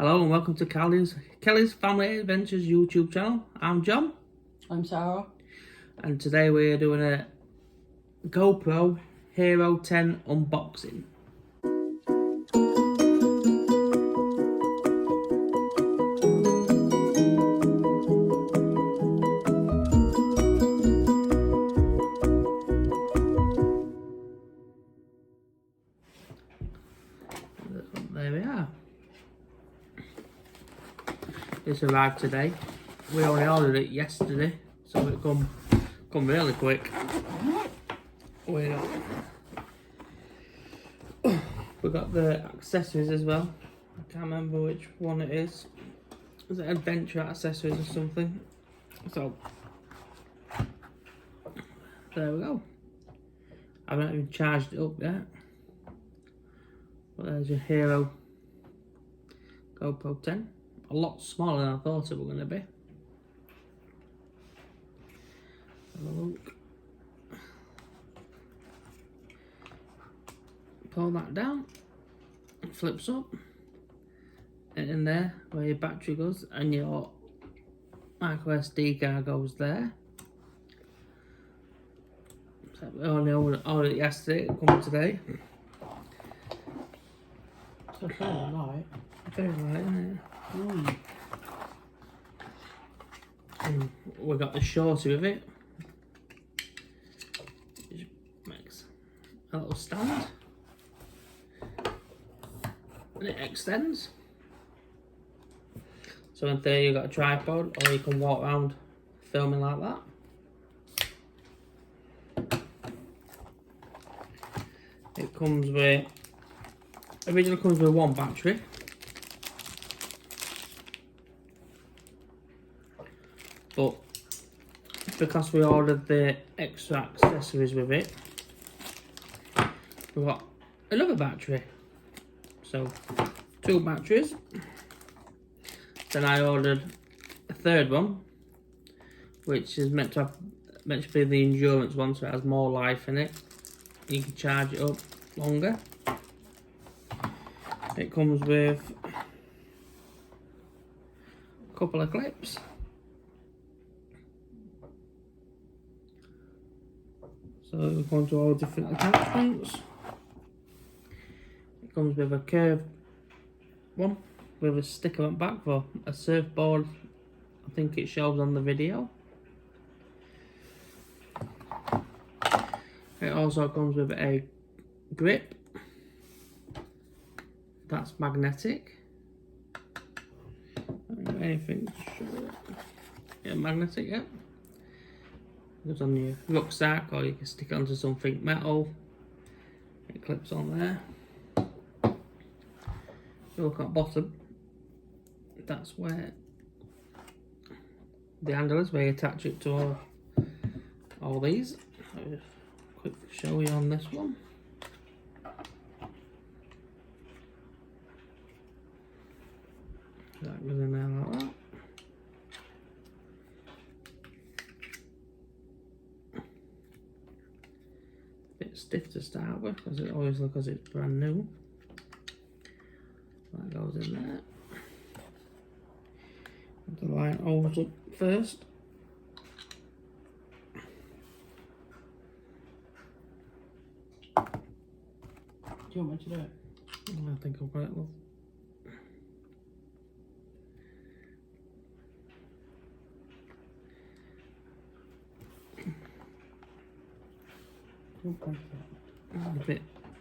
Hello and welcome to Kelly's Family Adventures YouTube channel. I'm John. I'm Sarah. And today we're doing a GoPro Hero 10 unboxing. There we are. It's arrived today. We only ordered it yesterday, so it come really quick. We got the accessories as well. I can't remember which one it is. Is it adventure accessories or something? So there we go. I haven't even charged it up yet. But there's your Hero GoPro 10. A lot smaller than I thought it was going to be. Have a look. Pull that down. It flips up. And in there where your battery goes and your micro SD card goes there. So we only ordered it yesterday, it comes today. So fairly light. Very light, isn't it? And we got the shorty with it, which makes a little stand, and it extends. So in theory you've got a tripod, or you can walk around filming like that. It comes with, originally comes with one battery. But because we ordered the extra accessories with it, we've got another battery. So 2 batteries. Then I ordered a third one, which is meant to be the endurance one, so it has more life in it. You can charge it up longer. It comes with a couple of clips. So we're going to all different attachments. It comes with a curved one with a sticker on the back for a surfboard. I think it shows on the video. It also comes with a grip that's magnetic. Anything to show it? Yeah, magnetic, yeah. Goes on your rucksack, or you can stick it onto something metal. It clips on there. If you look at the bottom, that's where the handle is, where you attach it to all these. I'll just quick show you on this one. That goes in there like that. Bit stiff to start with, because it always looks as it's brand new. That goes in there. The line holds up first. Do you want me to do it? I think I've got it, love. A bit.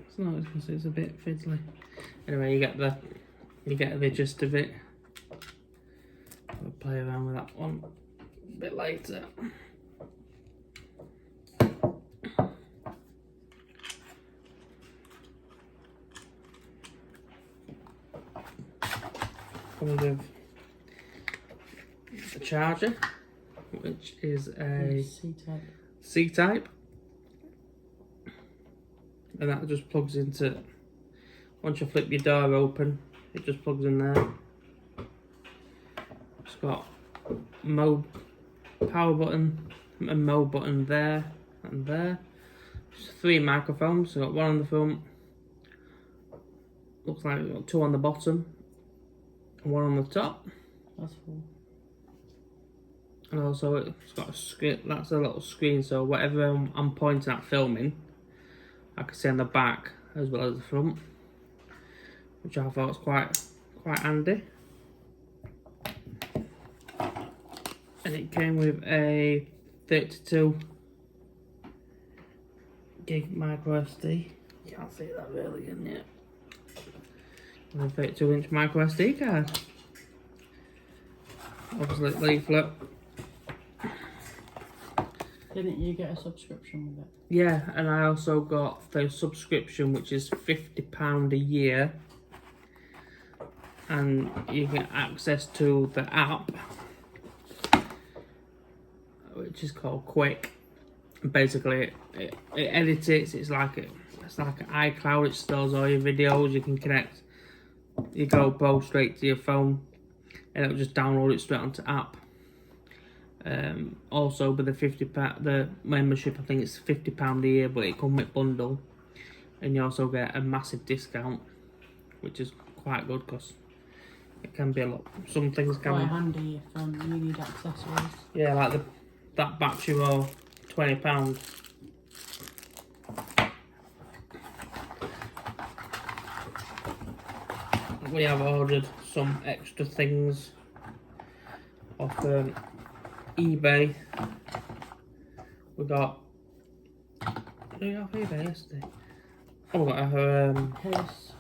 It's not because it's a bit fiddly. Anyway, you get the gist of it. We'll play around with that one a bit later. Comes with a charger, which is a C-type. And that just plugs into, once you flip your door open, it just plugs in there. It's got mode, power button and mode button there and there. There's 3 microphones, so got one on the front, looks like we've got 2 on the bottom, one on the top. That's cool. And also it's got a screen, that's a little screen, so whatever I'm pointing at filming, I can see on the back as well as the front, which I thought was quite handy. And it came with a 32 gig micro SD. You can't see that really, can you? And a 32-inch micro SD card. Obviously leaflet. Didn't you get a subscription with it? Yeah, and I also got the subscription, which is £50 a year, and you get access to the app, which is called Quick. And basically, it edits it. It's like an iCloud. It stores all your videos. You can connect your GoPro straight to your phone, and it'll just download it straight onto the app. Also with the membership, I think it's £50 a year, but it comes with bundle, and you also get a massive discount, which is quite good because it can be a lot. Some things can quite handy if you need accessories. Yeah, like that battery roll, £20. We have ordered some extra things off eBay. We got. Did we get off eBay yesterday? Oh, we got a Case.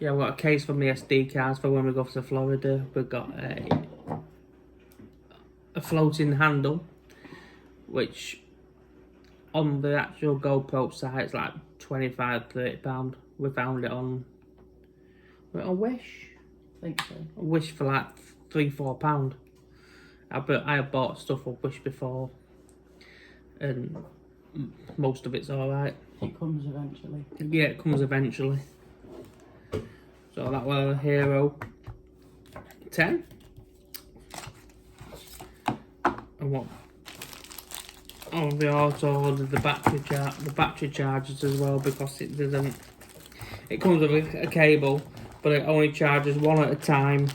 yeah, we got a case from the SD cards for when we go to Florida. We got a floating handle, which on the actual GoPro site it's like £25–30. We found it on Wish. I think so. Wish for like £3–4. I have bought stuff on Wish before, and most of it's alright. It comes eventually. Yeah, it comes eventually. So that was a Hero 10. And what? Oh, we also ordered the battery chargers as well, because it doesn't. It comes with a cable, but it only charges one at a time.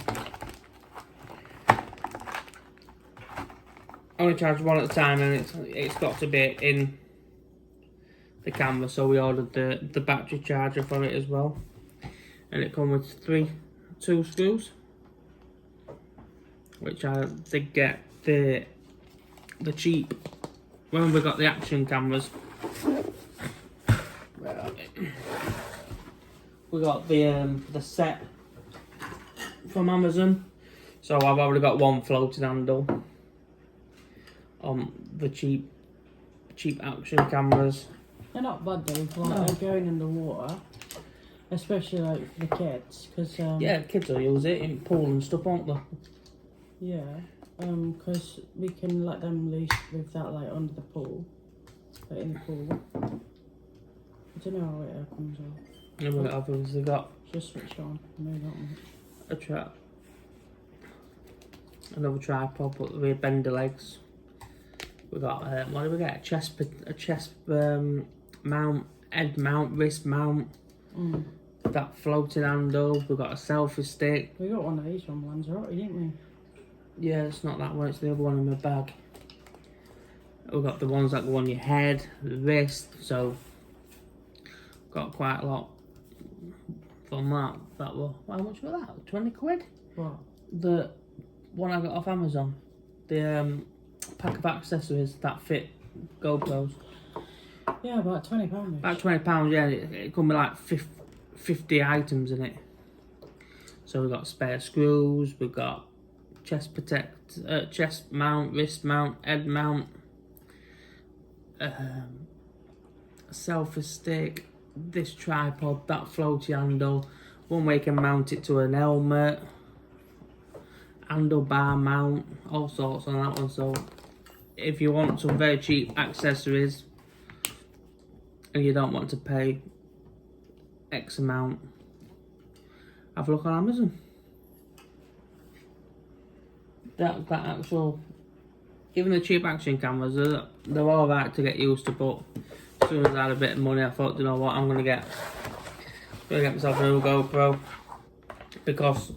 Only charges one at a time, and it's got to be in the camera. So we ordered the battery charger for it as well, and it comes with two screws, which I did get the cheap when we got the action cameras. We got the set from Amazon, so I've already got one floating handle on the cheap action cameras. They're not bad though, like they're going in the water, especially like for the kids, because yeah, kids will use it in pool and stuff, won't they? yeah, because we can let them loose with that like under the pool, like in the pool. I don't know how it comes off. And we've obviously got Just switch on. No, not much. another tripod, but we bend the legs. We got what did we get? A chest mount, head mount, wrist mount. That floating handle. We got a selfie stick. We got one of these from Lanzarote, didn't we? Yeah, it's not that one. It's the other one in my bag. We got the ones that go on your head, the wrist. So got quite a lot from that. That was, how much was that? 20 quid? What? The one I got off Amazon. The pack of accessories that fit GoPros. Yeah, about £20. About £20, yeah. It come with like 50 items in it. So we've got spare screws, we've got chest mount, wrist mount, head mount, a selfie stick, this tripod, that floaty handle, one way you can mount it to an helmet, handlebar mount, all sorts on that one. So if you want some very cheap accessories and you don't want to pay X amount, have a look on Amazon. That actual, even the cheap action cameras, they're all right to get used to, but as soon as I had a bit of money, I thought, you know what, I'm gonna get myself a new GoPro. because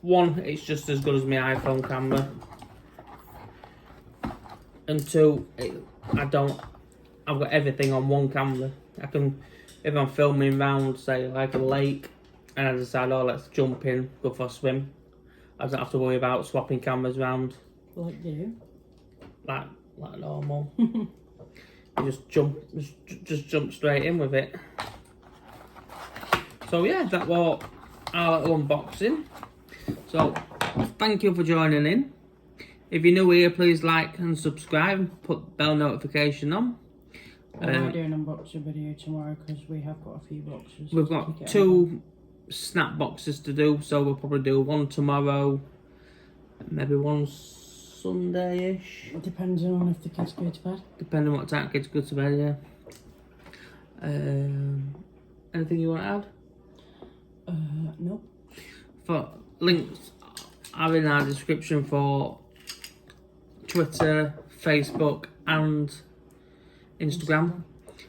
one, it's just as good as my iPhone camera, and two, I've got everything on one camera. I can, if I'm filming round, say like a lake, and I decide, oh, let's jump in, go for a swim, I don't have to worry about swapping cameras around. Like you. Like normal. You just jump straight in with it. So yeah, that was our little unboxing. So thank you for joining in. If you're new here, please like and subscribe. Put bell notification on. I might do an unboxing video tomorrow because we have got a few boxes. We've got 2 snap boxes to do, so we'll probably do one tomorrow, maybe one Sunday-ish. Depending on if the kids go to bed. Depending on what time kids go to bed, yeah. Anything you want to add? No. For links are in our description for Twitter, Facebook and Instagram.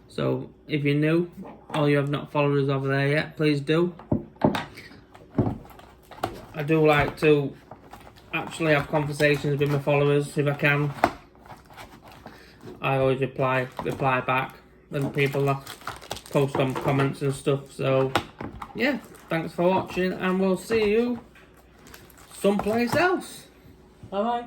So if you're new or you have not followed us over there yet, please do. I do like to actually have conversations with my followers if I can. I always reply back when people post on comments and stuff. So yeah, thanks for watching and we'll see you someplace else. Bye bye.